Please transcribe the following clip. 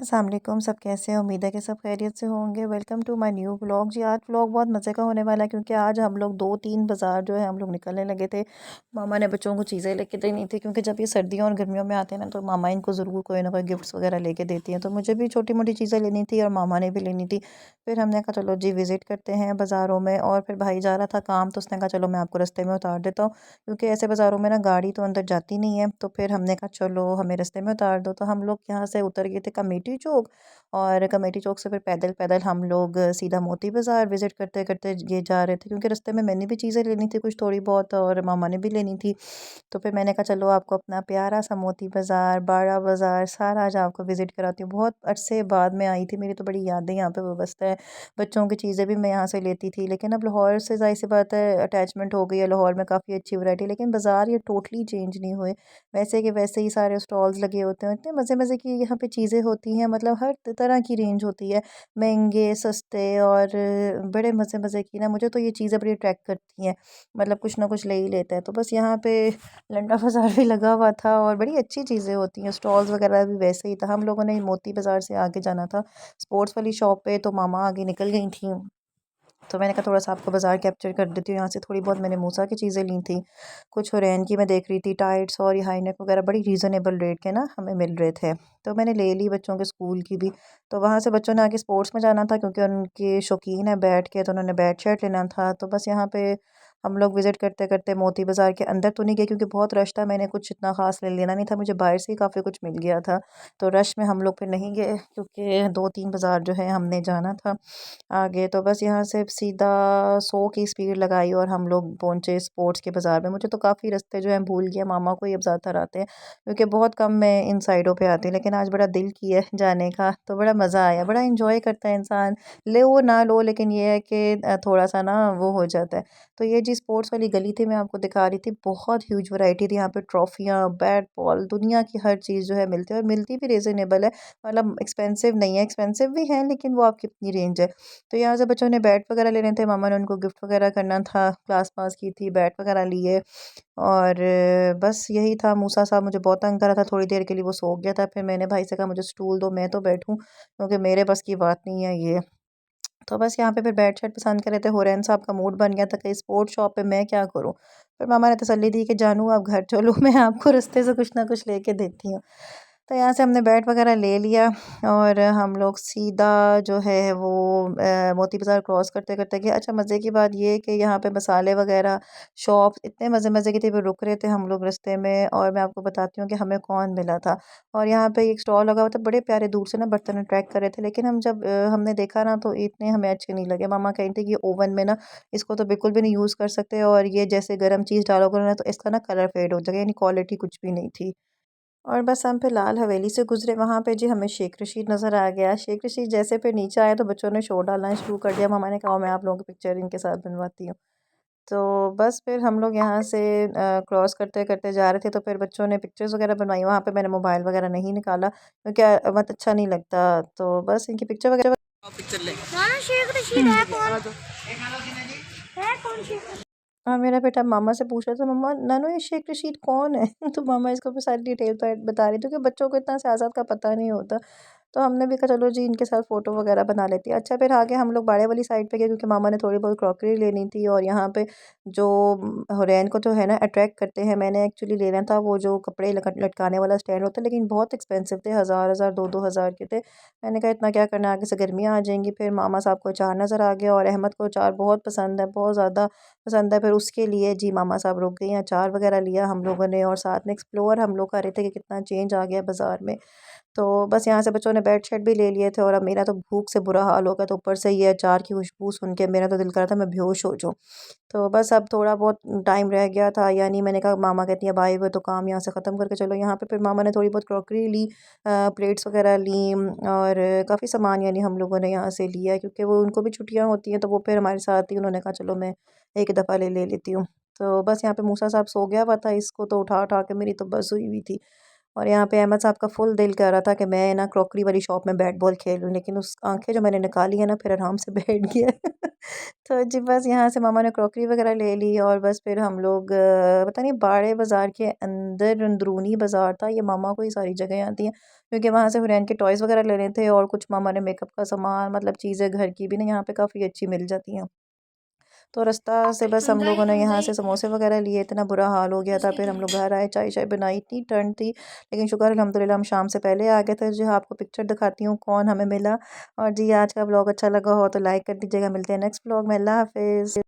अस्सलाम वालेकुम। सब कैसे हैं? उम्मीद है कि सब खैरियत से होंगे। Welcome to my new vlog. जी आज व्लॉग बहुत मज़े का होने वाला है क्योंकि आज हम लोग 2-3 बाज़ार जो है हम लोग निकलने लगे थे। मामा ने बच्चों को चीज़ें लेके देनी थी क्योंकि जब ये सर्दियों और गर्मियों में आते हैं ना तो मामा इनको ज़रूर कोई ना कोई गिफ्ट्स वगैरह लेके देती हैं। तो मुझे भी छोटी मोटी चीज़ें लेनी थी और मामा ने भी लेनी थी। फिर हमने कहा चलो जी विज़िट करते हैं बाज़ारों में। और फिर भाई जा रहा था काम तो उसने कहा चलो मैं आपको रास्ते में उतार देता हूँ क्योंकि ऐसे बाज़ारों में ना गाड़ी तो अंदर जाती नहीं है। तो फिर हमने कहा चलो हमें रास्ते में उतार दो। तो हम लोग यहाँ से उतर गए थे कमेटी चौक और कमेटी चौक से फिर पैदल पैदल हम लोग सीधा मोती बाज़ार विज़िट करते करते ये जा रहे थे क्योंकि रास्ते में मैंने भी चीज़ें लेनी थी कुछ थोड़ी बहुत और मामा ने भी लेनी थी। तो फिर मैंने कहा चलो आपको अपना प्यारा सा मोती बाज़ार, बाड़ा बाज़ार सारा आज आपको विज़िट कराती हूँ। बहुत अरसे बाद मैं आई थी, मेरी तो बड़ी यादें यहाँ पे वाबस्ता है। बच्चों की चीज़ें भी मैं यहाँ से लेती थी लेकिन अब लाहौर से ज़ाहिर-सी बात है अटैचमेंट हो गई है। लाहौर में काफ़ी अच्छी वैरायटी, लेकिन बाज़ार ये टोटली चेंज नहीं हुए। वैसे के वैसे ही सारे स्टॉल्स लगे होते हैं। इतने मज़े-मज़े की यहाँ पे चीज़ें होती हैं, मतलब हर तरह की रेंज होती है। महँगे, सस्ते और बड़े मज़े-मज़े की ना, मुझे तो ये चीज़ें बड़ी अट्रैक्ट करती हैं। मतलब कुछ ना कुछ ले ही लेते हैं। तो बस यहाँ पे लंडा बाज़ार भी लगा हुआ था और बड़ी अच्छी चीज़ें होती हैं। स्टॉल्स वगैरह भी वैसे ही था। हम लोगों ने मोती बाज़ार से आगे जाना था स्पोर्ट्स वाली शॉप पे, तो मामा आगे निकल गई थी। तो मैंने कहा थोड़ा-सा आपको बाज़ार कैप्चर कर देती हूँ। यहाँ से थोड़ी बहुत मैंने मूसा की चीज़ें ली थी। कुछ हुरैन की मैं देख रही थी, टाइट्स और ये हाई नेक वगैरह बड़ी रीज़नेबल रेट के ना हमें मिल रहे थे। तो मैंने ले ली बच्चों के स्कूल की भी। तो वहाँ से बच्चों ने आगे स्पोर्ट्स में जाना था क्योंकि उनके शौकीन है बैट के, तो उन्होंने बैट शर्ट लेना था। तो बस यहाँ पे हम लोग विज़िट करते-करते मोती बाज़ार के अंदर तो नहीं गए क्योंकि बहुत रश था। मैंने कुछ इतना ख़ास ले लेना नहीं था, मुझे बाहर से ही काफ़ी कुछ मिल गया था। तो रश में हम लोग फिर नहीं गए क्योंकि 2-3 बाज़ार जो है हमने जाना था आगे। तो बस यहाँ से सीधा 100 की स्पीड लगाई और हम लोग पहुँचे स्पोर्ट्स के बाज़ार में। मुझे तो काफ़ी रास्ते जो हैं भूल गए, मामा को ही अब ज़्यादातर आते हैं क्योंकि बहुत कम मैं इन साइडों पे आती हूँ। लेकिन आज बड़ा दिल किया है जाने का, तो बड़ा मज़ा आया, बड़ा एंजॉय करता है इंसान, ले वो ना लो, लेकिन ये है कि थोड़ा-सा ना वो हो जाता है। तो ये जी स्पोर्ट्स वाली गली थी, मैं आपको दिखा रही थी, बहुत ह्यूज वैरायटी थी यहाँ पे, ट्रॉफियाँ, बैट बॉल, दुनिया की हर चीज़ जो है मिलती है और मिलती भी रीज़नेबल है। मतलब एक्सपेंसिव नहीं है, एक्सपेंसिव भी है लेकिन वो आपकी अपनी रेंज है। तो यहाँ से बच्चों ने बैट वगैरह लेने थे, मामा ने उनको गिफ्ट वगैरह करना था, क्लास पास की थी, बैट वगैरह लिए और बस यही था। मूसा साहब मुझे बहुत तंग कर रहा था, थोड़ी देर के लिए वो सो गया था। फिर मैंने भाई से कहा मुझे स्टूल दो, मैं तो बैठूं क्योंकि मेरे बस की बात नहीं है ये। तो बस यहाँ पे फिर बैट शर्ट पसंद कर रहे थे, हुरैन साहब का मूड बन गया था कि स्पोर्ट्स शॉप पे मैं क्या करूँ। फिर मामा ने तसल्ली दी कि जानू आप घर चलो, मैं आपको रास्ते से कुछ ना कुछ लेके देती हूँ। तो यहाँ से हमने बैट वगैरह ले लिया और हम लोग सीधा जो है वो मोती बाज़ार क्रॉस करते करते गए। अच्छा मज़े की बात ये है कि यहाँ पे मसाले वगैरह शॉप इतने मज़े मज़े की थी, फिर रुक रहे थे हम लोग रास्ते में और मैं आपको बताती हूँ कि हमें कौन मिला था। और यहाँ पे एक स्टॉल लगा हुआ था, बड़े प्यारे दूर से ना बर्तन अट्रैक्ट कर रहे थे, लेकिन हम जब हमने देखा ना तो इतने हमें अच्छे नहीं लगे। मामा कह रहे थे कि ओवन में ना इसको तो बिल्कुल भी नहीं यूज़ कर सकते और ये जैसे गर्म चीज़ डालोगे ना तो इसका ना कलर फेड हो जाएगा, यानी क्वालिटी कुछ भी नहीं थी। और बस हम फिर लाल हवेली से गुजरे, वहाँ पे जी हमें शेख रशीद नज़र आ गया। शेख रशीद जैसे फिर नीचे आए तो बच्चों ने शोर डालना शुरू कर दिया। मामा ने कहा मैं आप लोगों की पिक्चर इनके साथ बनवाती हूँ। तो बस फिर हम लोग यहाँ से क्रॉस करते करते जा रहे थे तो फिर बच्चों ने पिक्चर्स वगैरह बनवाई। वहाँ पे मैंने मोबाइल वगैरह नहीं निकाला क्योंकि बहुत अच्छा नहीं लगता। तो बस इनकी पिक्चर वगैरह माना शेख रशीद है कौन? है कौन शेख? हाँ, मेरा बेटा मामा से पूछ रहा था मम्मा नानू ये शेख रशीद कौन है? तो मामा इसको फिर सारी डिटेल बता रही थी क्योंकि बच्चों को इतना सियासत का पता नहीं होता। तो हमने भी कहा चलो जी इनके साथ फ़ोटो वगैरह बना लेती है। अच्छा फिर आगे हम लोग बाड़े वाली साइड पे गए क्योंकि मामा ने थोड़ी बहुत क्रॉकरी लेनी थी और यहाँ पे जो हुरैन को जो है ना अट्रैक्ट करते हैं, मैंने एक्चुअली लेना था वो जो कपड़े लटकाने वाला स्टैंड होता है, लेकिन बहुत एक्सपेंसिव थे, हज़ार दो हज़ार के थे। मैंने कहा इतना क्या करना, आगे से गर्मियाँ आ जाएंगी। फिर मामा साहब को अचार नज़र आ गया और अहमद को अचार बहुत पसंद है, बहुत ज़्यादा पसंद है। फिर उसके लिए जी मामा साहब रुक गए हैं, अचार वगैरह लिया हम लोगों ने और साथ में एक्सप्लोर हम लोग कर रहे थे कि कितना चेंज आ गया बाज़ार में। तो बस यहाँ से बच्चों ने बेड शीट भी ले लिए थे और अब मेरा तो भूख से बुरा हाल हो गया, तो ऊपर से ये अचार की खुशबू सुन के मेरा तो दिल कर रहा था मैं बेहोश हो जाऊँ। तो बस अब थोड़ा बहुत टाइम रह गया था, यानी मैंने कहा मामा कहती हैं अब आए हुए तो काम यहाँ से ख़त्म करके चलो यहाँ पे। फिर मामा ने थोड़ी बहुत क्रॉकरी ली, प्लेट्स वगैरह ली और काफ़ी सामान यानी हम लोगों ने यहाँ से लिया क्योंकि वो उनको भी छुट्टियाँ होती हैं तो वो फिर हमारे साथ ही उन्होंने कहा चलो मैं एक दफ़ा ले लेती हूँ। तो बस यहाँ पे मूसा साहब सो गया हुआ था, इसको तो उठा उठा के मेरी तो बस हुई हुई थी। और यहाँ पे अहमद साहब का फुल दिल कर रहा था कि मैं ना क्रॉकरी वाली शॉप में बैट बॉल खेल लूँ, लेकिन उस आंखें जो मैंने निकाली है ना फिर आराम से बैठ गया। तो जी बस यहाँ से मामा ने क्रॉकरी वगैरह ले ली और बस फिर हम लोग पता नहीं बाड़े बाज़ार के अंदर अंदरूनी बाज़ार था, ये मामा को ही सारी जगह आती हैं क्योंकि वहाँ से हुरैन के टॉयज़ वगैरह लेने थे और कुछ मामा ने मेकअप का सामान मतलब चीज़ें घर की भी ना यहाँ पे काफ़ी अच्छी मिल जाती हैं। तो रास्ता से बस हम लोगों ने यहाँ से समोसे वगैरह लिए, इतना बुरा हाल हो गया था। फिर हम लोग घर आए, चाय चाय बनाई, इतनी ठंड थी, लेकिन शुक्र अल्हम्दुलिल्लाह हम शाम से पहले आ गए थे। जी हाँ, आपको पिक्चर दिखाती हूँ कौन हमें मिला। और जी आज का ब्लॉग अच्छा लगा हो तो लाइक कर दीजिएगा। मिलते हैं नेक्स्ट ब्लॉग में। अल्लाह हाफिज़।